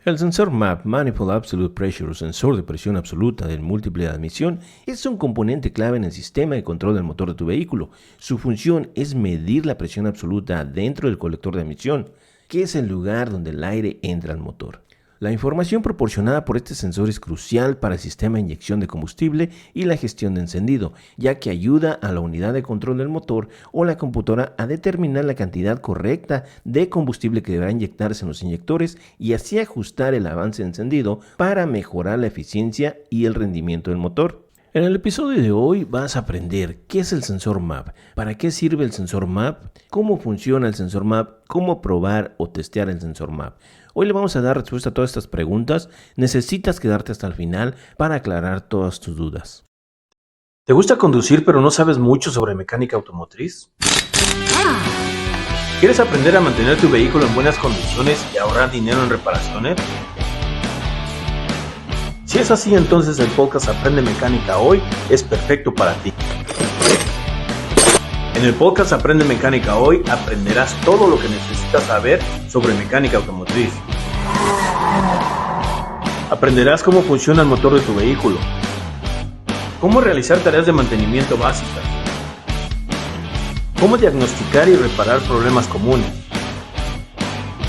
El sensor MAP, Manifold Absolute Pressure, o sensor de presión absoluta del múltiple de admisión, es un componente clave en el sistema de control del motor de tu vehículo. Su función es medir la presión absoluta dentro del colector de admisión, que es el lugar donde el aire entra al motor. La información proporcionada por este sensor es crucial para el sistema de inyección de combustible y la gestión de encendido, ya que ayuda a la unidad de control del motor o la computadora a determinar la cantidad correcta de combustible que deberá inyectarse en los inyectores y así ajustar el avance de encendido para mejorar la eficiencia y el rendimiento del motor. En el episodio de hoy vas a aprender qué es el sensor MAP, para qué sirve el sensor MAP, cómo funciona el sensor MAP, cómo probar o testear el sensor MAP. Hoy le vamos a dar respuesta a todas estas preguntas. Necesitas quedarte hasta el final para aclarar todas tus dudas. ¿Te gusta conducir pero no sabes mucho sobre mecánica automotriz? ¿Quieres aprender a mantener tu vehículo en buenas condiciones y ahorrar dinero en reparaciones? Si es así, entonces el podcast Aprende Mecánica Hoy es perfecto para ti. En el podcast Aprende Mecánica Hoy aprenderás todo lo que necesitas saber sobre mecánica automotriz. Aprenderás cómo funciona el motor de tu vehículo, cómo realizar tareas de mantenimiento básicas, cómo diagnosticar y reparar problemas comunes.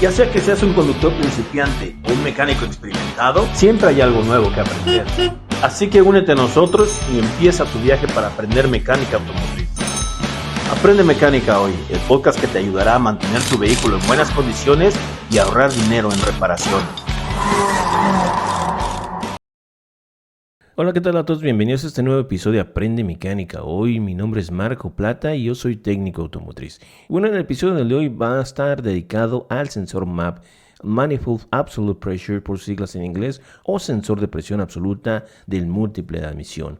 Ya sea que seas un conductor principiante o un mecánico experimentado, siempre hay algo nuevo que aprender. Así que únete a nosotros y empieza tu viaje para aprender mecánica automotriz. Aprende Mecánica Hoy, el podcast que te ayudará a mantener tu vehículo en buenas condiciones y ahorrar dinero en reparaciones. Hola, ¿qué tal a todos? Bienvenidos a este nuevo episodio de Aprende Mecánica Hoy. Mi nombre es Marco Plata y yo soy técnico automotriz. Bueno, en el episodio de hoy va a estar dedicado al sensor MAP, Manifold Absolute Pressure por siglas en inglés, o sensor de presión absoluta del múltiple de admisión.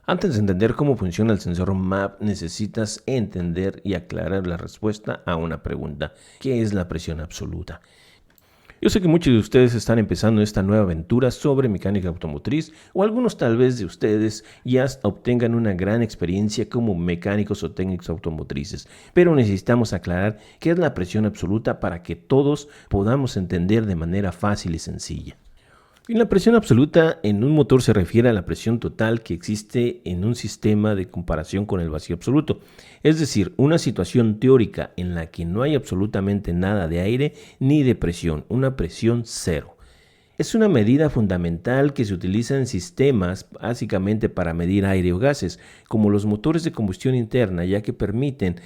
Antes de entender cómo funciona el sensor MAP, necesitas entender y aclarar la respuesta a una pregunta: ¿qué es la presión absoluta? Yo sé que muchos de ustedes están empezando esta nueva aventura sobre mecánica automotriz, o algunos tal vez de ustedes ya obtengan una gran experiencia como mecánicos o técnicos automotrices, pero necesitamos aclarar qué es la presión absoluta para que todos podamos entender de manera fácil y sencilla. Y la presión absoluta en un motor se refiere a la presión total que existe en un sistema de comparación con el vacío absoluto, es decir, una situación teórica en la que no hay absolutamente nada de aire ni de presión, una presión cero. Es una medida fundamental que se utiliza en sistemas básicamente para medir aire o gases, como los motores de combustión interna, ya que permiten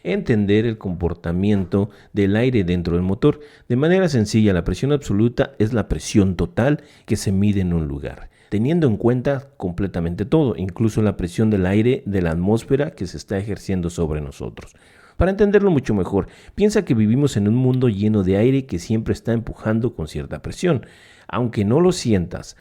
entender el comportamiento del aire dentro del motor. De manera sencilla, la presión absoluta es la presión total que se mide en un lugar, teniendo en cuenta completamente todo, incluso la presión del aire de la atmósfera que se está ejerciendo sobre nosotros. Para entenderlo mucho mejor, piensa que vivimos en un mundo lleno de aire que siempre está empujando con cierta presión, aunque no lo sientas.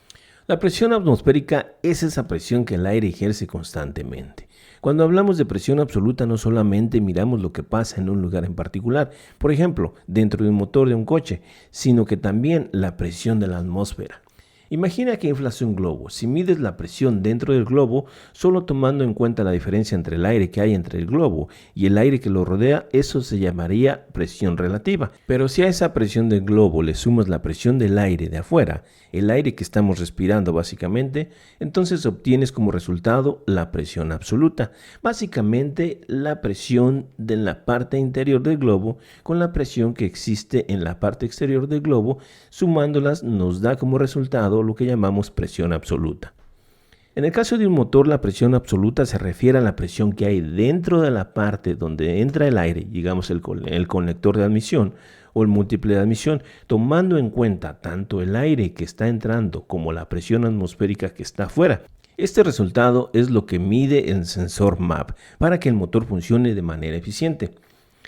La presión atmosférica es esa presión que el aire ejerce constantemente. Cuando hablamos de presión absoluta, no solamente miramos lo que pasa en un lugar en particular, por ejemplo, dentro del motor de un coche, sino que también la presión de la atmósfera. Imagina que inflas un globo. Si mides la presión dentro del globo, solo tomando en cuenta la diferencia entre el aire que hay entre el globo y el aire que lo rodea, eso se llamaría presión relativa. Pero si a esa presión del globo le sumas la presión del aire de afuera, el aire que estamos respirando básicamente, entonces obtienes como resultado la presión absoluta. Básicamente la presión de la parte interior del globo con la presión que existe en la parte exterior del globo, sumándolas nos da como resultado lo que llamamos presión absoluta. En el caso de un motor, la presión absoluta se refiere a la presión que hay dentro de la parte donde entra el aire, digamos el conector de admisión o el múltiple de admisión, tomando en cuenta tanto el aire que está entrando como la presión atmosférica que está afuera. Este resultado es lo que mide el sensor MAP para que el motor funcione de manera eficiente.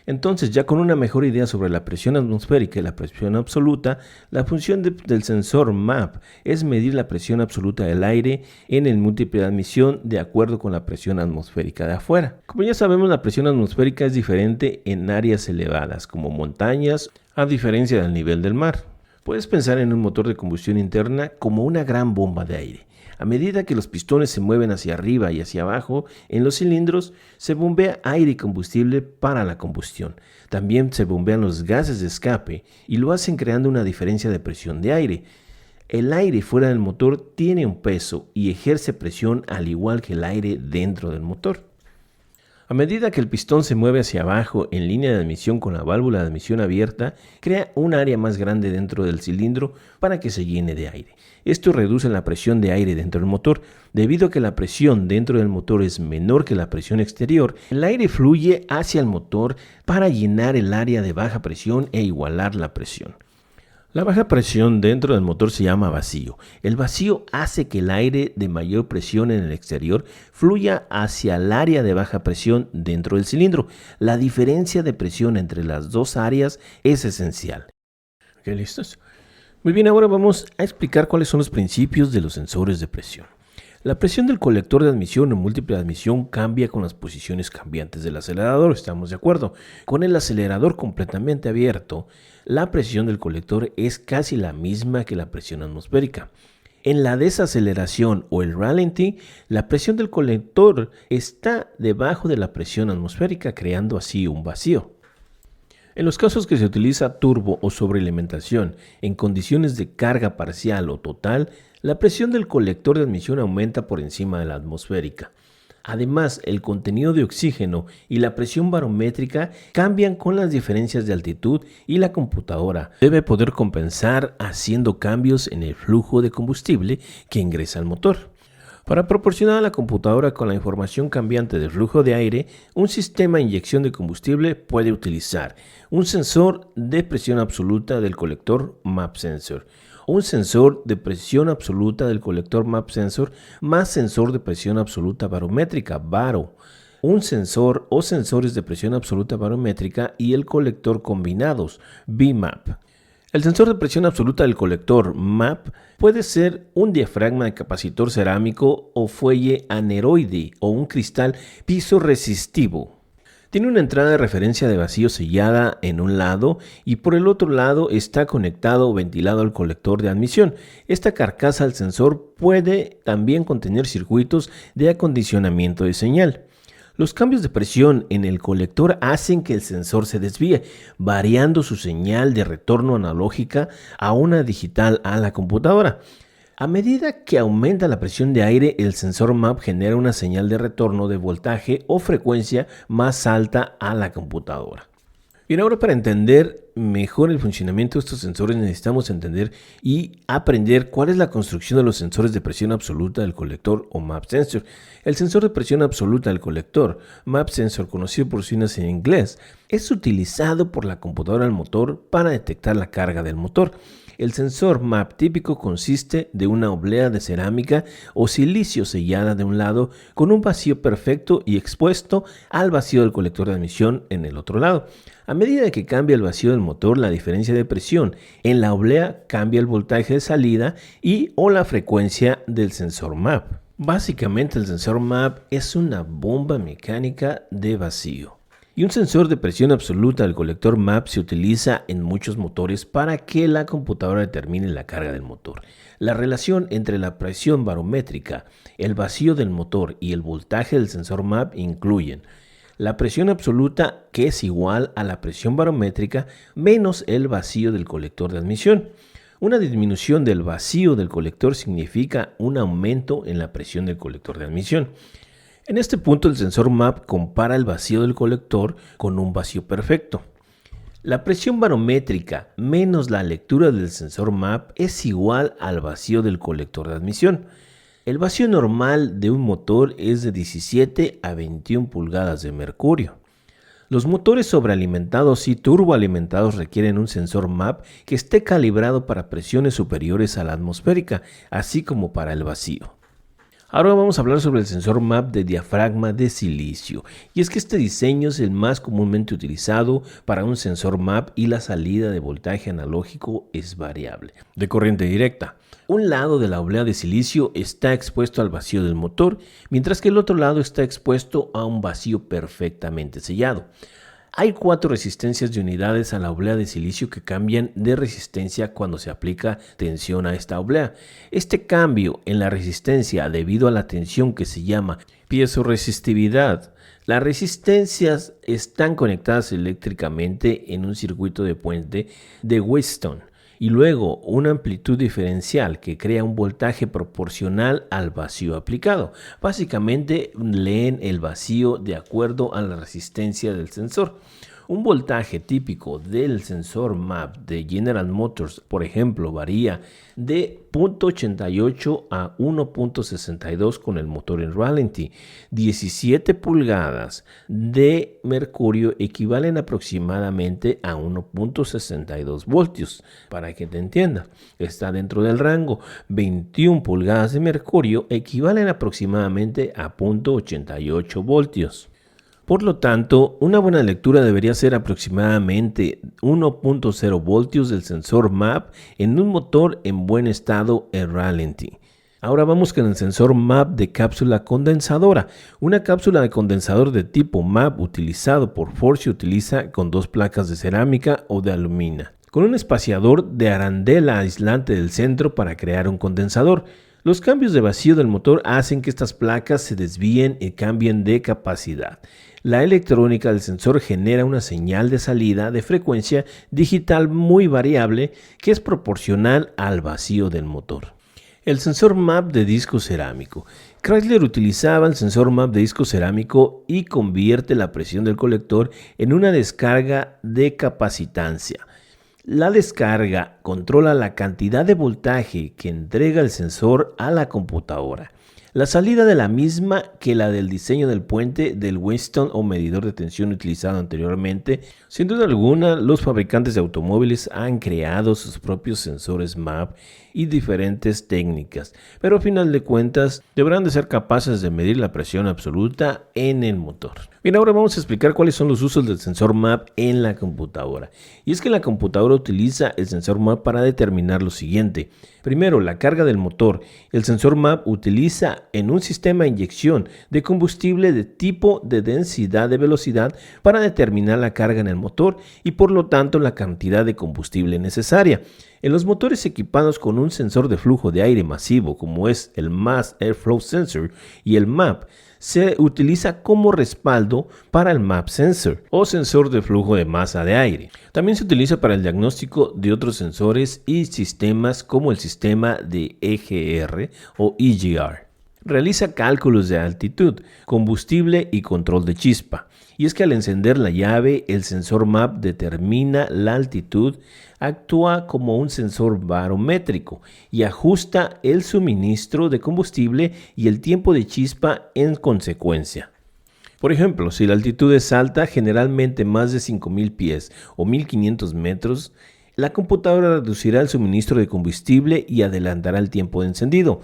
Entonces, ya con una mejor idea sobre la presión atmosférica y la presión absoluta, la función del sensor MAP es medir la presión absoluta del aire en el múltiple de admisión de acuerdo con la presión atmosférica de afuera. Como ya sabemos, la presión atmosférica es diferente en áreas elevadas, como montañas, a diferencia del nivel del mar. Puedes pensar en un motor de combustión interna como una gran bomba de aire. A medida que los pistones se mueven hacia arriba y hacia abajo, en los cilindros se bombea aire y combustible para la combustión. También se bombean los gases de escape y lo hacen creando una diferencia de presión de aire. El aire fuera del motor tiene un peso y ejerce presión al igual que el aire dentro del motor. A medida que el pistón se mueve hacia abajo en línea de admisión con la válvula de admisión abierta, crea un área más grande dentro del cilindro para que se llene de aire. Esto reduce la presión de aire dentro del motor. Debido a que la presión dentro del motor es menor que la presión exterior, el aire fluye hacia el motor para llenar el área de baja presión e igualar la presión. La baja presión dentro del motor se llama vacío. El vacío hace que el aire de mayor presión en el exterior fluya hacia el área de baja presión dentro del cilindro. La diferencia de presión entre las dos áreas es esencial. ¿Ok, listos? Muy bien, ahora vamos a explicar cuáles son los principios de los sensores de presión. La presión del colector de admisión o múltiple admisión cambia con las posiciones cambiantes del acelerador, ¿estamos de acuerdo? Con el acelerador completamente abierto, la presión del colector es casi la misma que la presión atmosférica. En la desaceleración o el ralentí, la presión del colector está debajo de la presión atmosférica, creando así un vacío. En los casos que se utiliza turbo o sobrealimentación en condiciones de carga parcial o total, la presión del colector de admisión aumenta por encima de la atmosférica. Además, el contenido de oxígeno y la presión barométrica cambian con las diferencias de altitud y la computadora debe poder compensar haciendo cambios en el flujo de combustible que ingresa al motor. Para proporcionar a la computadora con la información cambiante del flujo de aire, un sistema de inyección de combustible puede utilizar un sensor de presión absoluta del colector MAP Sensor, un sensor de presión absoluta del colector MAP Sensor más sensor de presión absoluta barométrica, BARO, un sensor o sensores de presión absoluta barométrica y el colector combinados, BMAP. El sensor de presión absoluta del colector MAP puede ser un diafragma de capacitor cerámico o fuelle aneroide o un cristal piezo-resistivo. Tiene una entrada de referencia de vacío sellada en un lado y por el otro lado está conectado o ventilado al colector de admisión. Esta carcasa del sensor puede también contener circuitos de acondicionamiento de señal. Los cambios de presión en el colector hacen que el sensor se desvíe, variando su señal de retorno analógica a una digital a la computadora. A medida que aumenta la presión de aire, el sensor MAP genera una señal de retorno de voltaje o frecuencia más alta a la computadora. Bien, ahora para entender mejor el funcionamiento de estos sensores necesitamos entender y aprender cuál es la construcción de los sensores de presión absoluta del colector o MAP Sensor. El sensor de presión absoluta del colector, MAP Sensor, conocido por sus siglas en inglés, es utilizado por la computadora del motor para detectar la carga del motor. El sensor MAP típico consiste de una oblea de cerámica o silicio sellada de un lado con un vacío perfecto y expuesto al vacío del colector de admisión en el otro lado. A medida que cambia el vacío del motor, la diferencia de presión en la oblea cambia el voltaje de salida y o la frecuencia del sensor MAP. Básicamente el sensor MAP es una bomba mecánica de vacío. Y un sensor de presión absoluta del colector MAP se utiliza en muchos motores para que la computadora determine la carga del motor. La relación entre la presión barométrica, el vacío del motor y el voltaje del sensor MAP incluyen la presión absoluta, que es igual a la presión barométrica menos el vacío del colector de admisión. Una disminución del vacío del colector significa un aumento en la presión del colector de admisión. En este punto el sensor MAP compara el vacío del colector con un vacío perfecto. La presión barométrica menos la lectura del sensor MAP es igual al vacío del colector de admisión. El vacío normal de un motor es de 17 a 21 pulgadas de mercurio. Los motores sobrealimentados y turboalimentados requieren un sensor MAP que esté calibrado para presiones superiores a la atmosférica, así como para el vacío. Ahora vamos a hablar sobre el sensor MAP de diafragma de silicio. Y es que este diseño es el más comúnmente utilizado para un sensor MAP y la salida de voltaje analógico es variable, de corriente directa. Un lado de la oblea de silicio está expuesto al vacío del motor, mientras que el otro lado está expuesto a un vacío perfectamente sellado. Hay 4 resistencias de unidades a la oblea de silicio que cambian de resistencia cuando se aplica tensión a esta oblea. Este cambio en la resistencia debido a la tensión que se llama piezoresistividad. Las resistencias están conectadas eléctricamente en un circuito de puente de Wheatstone y luego una amplitud diferencial que crea un voltaje proporcional al vacío aplicado. Básicamente leen el vacío de acuerdo a la resistencia del sensor. Un voltaje típico del sensor MAP de General Motors, por ejemplo, varía de 0.88 a 1.62 con el motor en ralentí. 17 pulgadas de mercurio equivalen aproximadamente a 1.62 voltios. Para que te entiendas, está dentro del rango. 21 pulgadas de mercurio equivalen aproximadamente a 0.88 voltios. Por lo tanto, una buena lectura debería ser aproximadamente 1.0 voltios del sensor MAP en un motor en buen estado en ralentí. Ahora vamos con el sensor MAP de cápsula condensadora. Una cápsula de condensador de tipo MAP utilizado por Ford se utiliza con 2 placas de cerámica o de aluminio, con un espaciador de arandela aislante del centro para crear un condensador. Los cambios de vacío del motor hacen que estas placas se desvíen y cambien de capacidad. La electrónica del sensor genera una señal de salida de frecuencia digital muy variable que es proporcional al vacío del motor. El sensor MAP de disco cerámico. Chrysler utilizaba el sensor MAP de disco cerámico y convierte la presión del colector en una descarga de capacitancia. La descarga controla la cantidad de voltaje que entrega el sensor a la computadora. La salida de la misma que la del diseño del puente del Wheatstone o medidor de tensión utilizado anteriormente. Sin duda alguna, los fabricantes de automóviles han creado sus propios sensores MAP y diferentes técnicas, pero a final de cuentas deberán de ser capaces de medir la presión absoluta en el motor. Bien, ahora vamos a explicar cuáles son los usos del sensor MAP en la computadora. Y es que la computadora utiliza el sensor MAP para determinar lo siguiente. Primero, la carga del motor. El sensor MAP utiliza en un sistema de inyección de combustible de tipo de densidad de velocidad para determinar la carga en el motor y por lo tanto la cantidad de combustible necesaria. En los motores equipados con un sensor de flujo de aire masivo como es el Mass Airflow Sensor y el MAP, se utiliza como respaldo para el MAP Sensor o sensor de flujo de masa de aire. También se utiliza para el diagnóstico de otros sensores y sistemas como el sistema de EGR o EGR. Realiza cálculos de altitud, combustible y control de chispa. Y es que al encender la llave, el sensor MAP determina la altitud, actúa como un sensor barométrico y ajusta el suministro de combustible y el tiempo de chispa en consecuencia. Por ejemplo, si la altitud es alta, generalmente más de 5.000 pies o 1.500 metros, la computadora reducirá el suministro de combustible y adelantará el tiempo de encendido.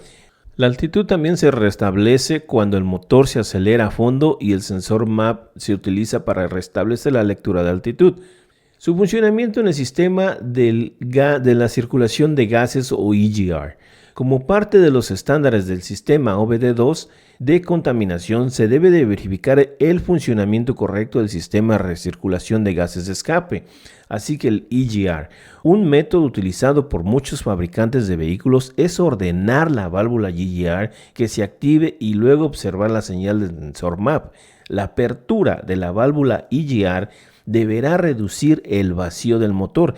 La altitud también se restablece cuando el motor se acelera a fondo y el sensor MAP se utiliza para restablecer la lectura de altitud. Su funcionamiento en el sistema de la circulación de gases o EGR. Como parte de los estándares del sistema OBD2 de contaminación, se debe de verificar el funcionamiento correcto del sistema de recirculación de gases de escape, así que el EGR. Un método utilizado por muchos fabricantes de vehículos es ordenar la válvula EGR que se active y luego observar la señal del sensor MAP. La apertura de la válvula EGR deberá reducir el vacío del motor.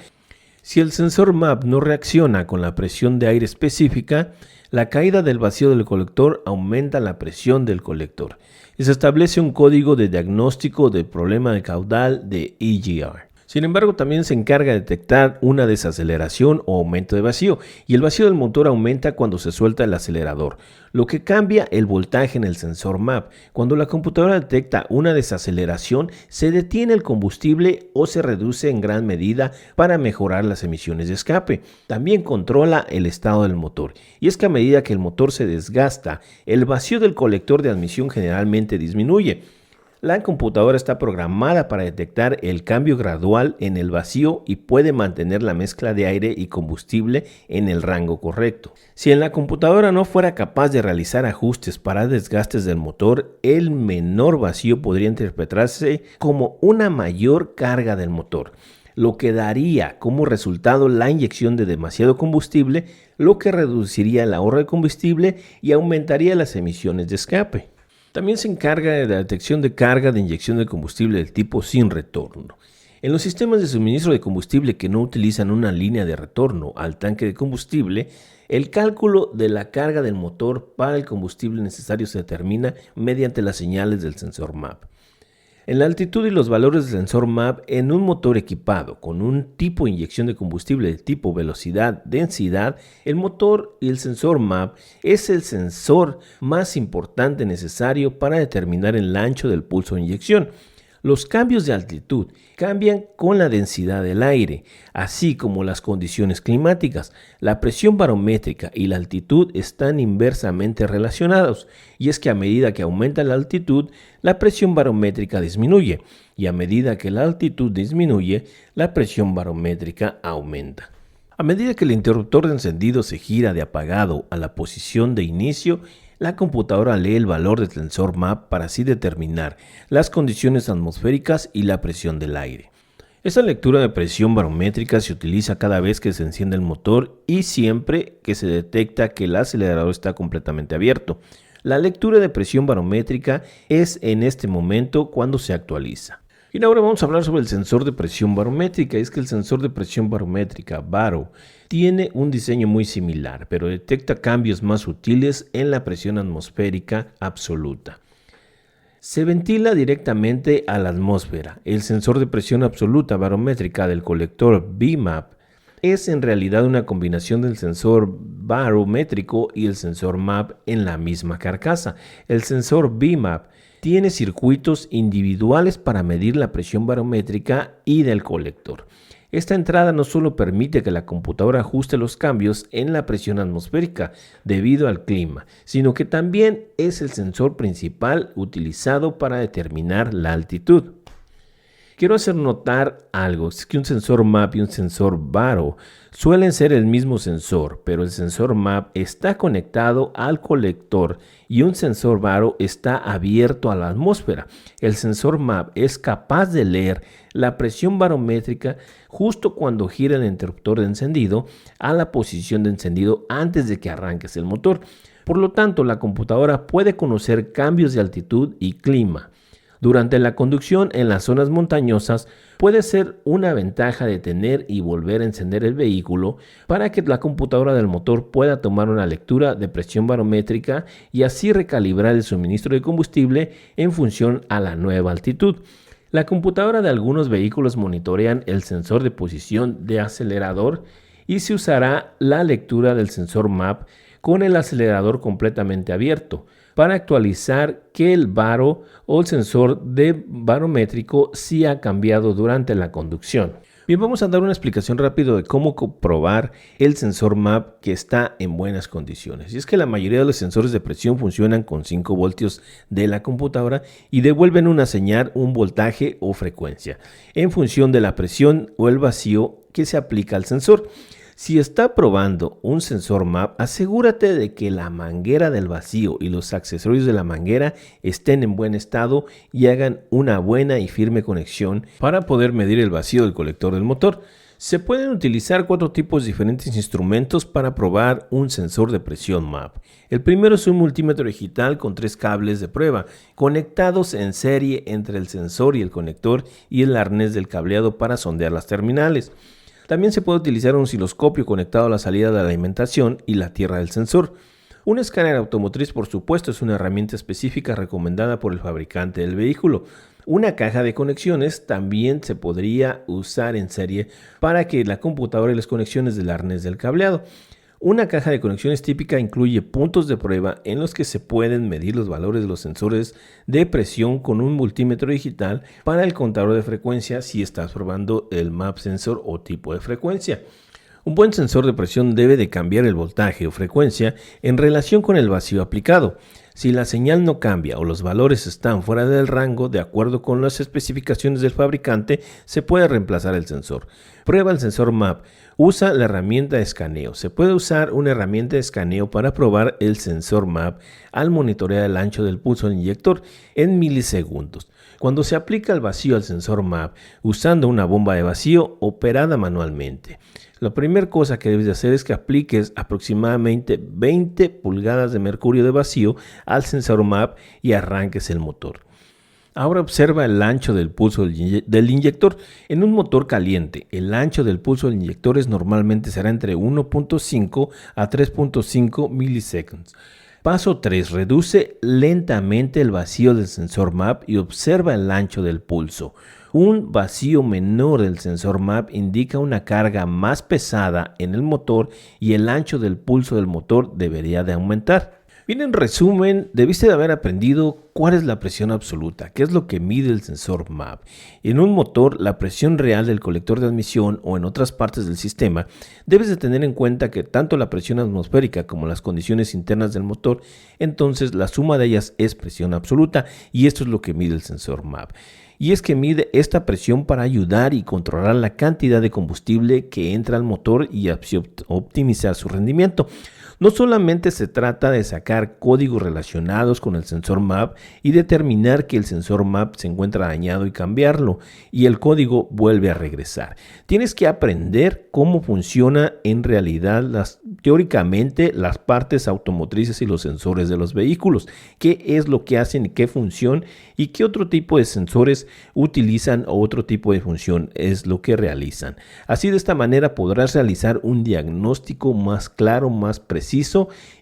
Si el sensor MAP no reacciona con la presión de aire específica, la caída del vacío del colector aumenta la presión del colector y se establece un código de diagnóstico del problema de caudal de EGR. Sin embargo, también se encarga de detectar una desaceleración o aumento de vacío, y el vacío del motor aumenta cuando se suelta el acelerador, lo que cambia el voltaje en el sensor MAP. Cuando la computadora detecta una desaceleración, se detiene el combustible o se reduce en gran medida para mejorar las emisiones de escape. También controla el estado del motor, y es que a medida que el motor se desgasta, el vacío del colector de admisión generalmente disminuye. La computadora está programada para detectar el cambio gradual en el vacío y puede mantener la mezcla de aire y combustible en el rango correcto. Si en la computadora no fuera capaz de realizar ajustes para desgastes del motor, el menor vacío podría interpretarse como una mayor carga del motor, lo que daría como resultado la inyección de demasiado combustible, lo que reduciría el ahorro de combustible y aumentaría las emisiones de escape. También se encarga de la detección de carga de inyección de combustible del tipo sin retorno. En los sistemas de suministro de combustible que no utilizan una línea de retorno al tanque de combustible, el cálculo de la carga del motor para el combustible necesario se determina mediante las señales del sensor MAP. En la altitud y los valores del sensor MAP en un motor equipado con un tipo de inyección de combustible de tipo velocidad, densidad, el motor y el sensor MAP es el sensor más importante necesario para determinar el ancho del pulso de inyección. Los cambios de altitud cambian con la densidad del aire, así como las condiciones climáticas. La presión barométrica y la altitud están inversamente relacionados, y es que a medida que aumenta la altitud, la presión barométrica disminuye, y a medida que la altitud disminuye, la presión barométrica aumenta. A medida que el interruptor de encendido se gira de apagado a la posición de inicio, la computadora lee el valor del sensor MAP para así determinar las condiciones atmosféricas y la presión del aire. Esta lectura de presión barométrica se utiliza cada vez que se enciende el motor y siempre que se detecta que el acelerador está completamente abierto. La lectura de presión barométrica es en este momento cuando se actualiza. Y ahora vamos a hablar sobre el sensor de presión barométrica. Es que el sensor de presión barométrica, BARO, tiene un diseño muy similar, pero detecta cambios más sutiles en la presión atmosférica absoluta. Se ventila directamente a la atmósfera. El sensor de presión absoluta barométrica del colector BMAP es en realidad una combinación del sensor barométrico y el sensor MAP en la misma carcasa. El sensor BMAP tiene circuitos individuales para medir la presión barométrica y del colector. Esta entrada no solo permite que la computadora ajuste los cambios en la presión atmosférica debido al clima, sino que también es el sensor principal utilizado para determinar la altitud. Quiero hacer notar algo, es que un sensor MAP y un sensor BARO suelen ser el mismo sensor, pero el sensor MAP está conectado al colector y un sensor BARO está abierto a la atmósfera. El sensor MAP es capaz de leer la presión barométrica justo cuando gira el interruptor de encendido a la posición de encendido antes de que arranques el motor. Por lo tanto, la computadora puede conocer cambios de altitud y clima. Durante la conducción en las zonas montañosas puede ser una ventaja detener y volver a encender el vehículo para que la computadora del motor pueda tomar una lectura de presión barométrica y así recalibrar el suministro de combustible en función a la nueva altitud. La computadora de algunos vehículos monitorean el sensor de posición de acelerador y se usará la lectura del sensor MAP con el acelerador completamente abierto para actualizar que el baro o el sensor de barométrico sí ha cambiado durante la conducción. Bien, vamos a dar una explicación rápida de cómo comprobar el sensor MAP que está en buenas condiciones. Y es que la mayoría de los sensores de presión funcionan con 5 voltios de la computadora y devuelven una señal, un voltaje o frecuencia, en función de la presión o el vacío que se aplica al sensor. Si está probando un sensor MAP, asegúrate de que la manguera del vacío y los accesorios de la manguera estén en buen estado y hagan una buena y firme conexión para poder medir el vacío del colector del motor. Se pueden utilizar 4 tipos de diferentes instrumentos para probar un sensor de presión MAP. El primero es un multímetro digital con 3 cables de prueba conectados en serie entre el sensor y el conector y el arnés del cableado para sondear las terminales. También se puede utilizar un osciloscopio conectado a la salida de la alimentación y la tierra del sensor. Un escáner automotriz, por supuesto, es una herramienta específica recomendada por el fabricante del vehículo. Una caja de conexiones también se podría usar en serie para que la computadora y las conexiones del arnés del cableado. Una caja de conexiones típica incluye puntos de prueba en los que se pueden medir los valores de los sensores de presión con un multímetro digital para el contador de frecuencia si estás probando el MAP sensor o tipo de frecuencia. Un buen sensor de presión debe de cambiar el voltaje o frecuencia en relación con el vacío aplicado. Si la señal no cambia o los valores están fuera del rango de acuerdo con las especificaciones del fabricante, se puede reemplazar el sensor. Prueba el sensor MAP. Usa la herramienta de escaneo. Se puede usar una herramienta de escaneo para probar el sensor MAP al monitorear el ancho del pulso del inyector en milisegundos. Cuando se aplica el vacío al sensor MAP usando una bomba de vacío operada manualmente. La primera cosa que debes de hacer es que apliques aproximadamente 20 pulgadas de mercurio de vacío al sensor MAP y arranques el motor. Ahora observa el ancho del pulso del inyector. En un motor caliente, el ancho del pulso del inyector normalmente será entre 1.5 a 3.5 milisegundos. Paso 3. Reduce lentamente el vacío del sensor MAP y observa el ancho del pulso. Un vacío menor del sensor MAP indica una carga más pesada en el motor y el ancho del pulso del motor debería de aumentar. Bien, en resumen, debiste de haber aprendido cuál es la presión absoluta, qué es lo que mide el sensor MAP. En un motor, la presión real del colector de admisión o en otras partes del sistema, debes de tener en cuenta que tanto la presión atmosférica como las condiciones internas del motor, entonces la suma de ellas es presión absoluta y esto es lo que mide el sensor MAP. Y es que mide esta presión para ayudar y controlar la cantidad de combustible que entra al motor y así optimizar su rendimiento. No solamente se trata de sacar códigos relacionados con el sensor MAP y determinar que el sensor MAP se encuentra dañado y cambiarlo y el código vuelve a regresar. Tienes que aprender cómo funciona en realidad teóricamente las partes automotrices y los sensores de los vehículos, qué es lo que hacen y qué función y qué otro tipo de sensores utilizan o otro tipo de función es lo que realizan. Así de esta manera podrás realizar un diagnóstico más claro, más preciso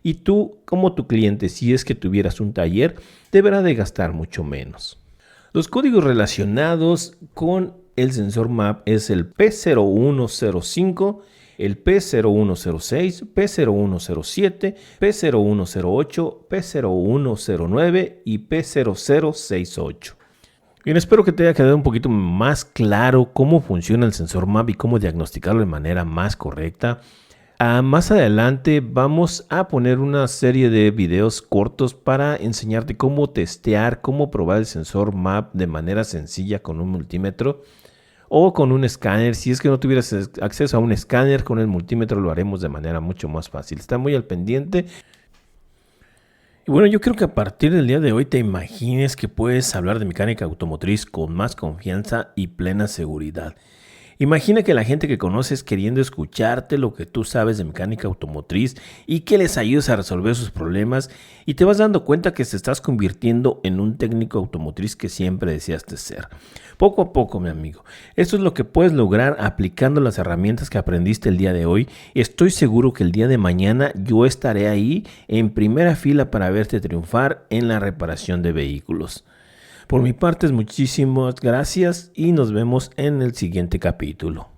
y tú como tu cliente, si es que tuvieras un taller, deberá de gastar mucho menos. Los códigos relacionados con el sensor MAP es el P0105, el P0106, P0107, P0108, P0109 y P0068. Bien, espero que te haya quedado un poquito más claro cómo funciona el sensor MAP y cómo diagnosticarlo de manera más correcta. Más adelante vamos a poner una serie de videos cortos para enseñarte cómo testear, cómo probar el sensor MAP de manera sencilla con un multímetro o con un escáner. Si es que no tuvieras acceso a un escáner, con el multímetro lo haremos de manera mucho más fácil. Está muy al pendiente. Y bueno, yo creo que a partir del día de hoy te imagines que puedes hablar de mecánica automotriz con más confianza y plena seguridad. Imagina que la gente que conoces queriendo escucharte lo que tú sabes de mecánica automotriz y que les ayudes a resolver sus problemas y te vas dando cuenta que te estás convirtiendo en un técnico automotriz que siempre deseaste ser. Poco a poco, mi amigo. Esto es lo que puedes lograr aplicando las herramientas que aprendiste el día de hoy. Estoy seguro que el día de mañana yo estaré ahí en primera fila para verte triunfar en la reparación de vehículos. Por mi parte, muchísimas gracias y nos vemos en el siguiente capítulo.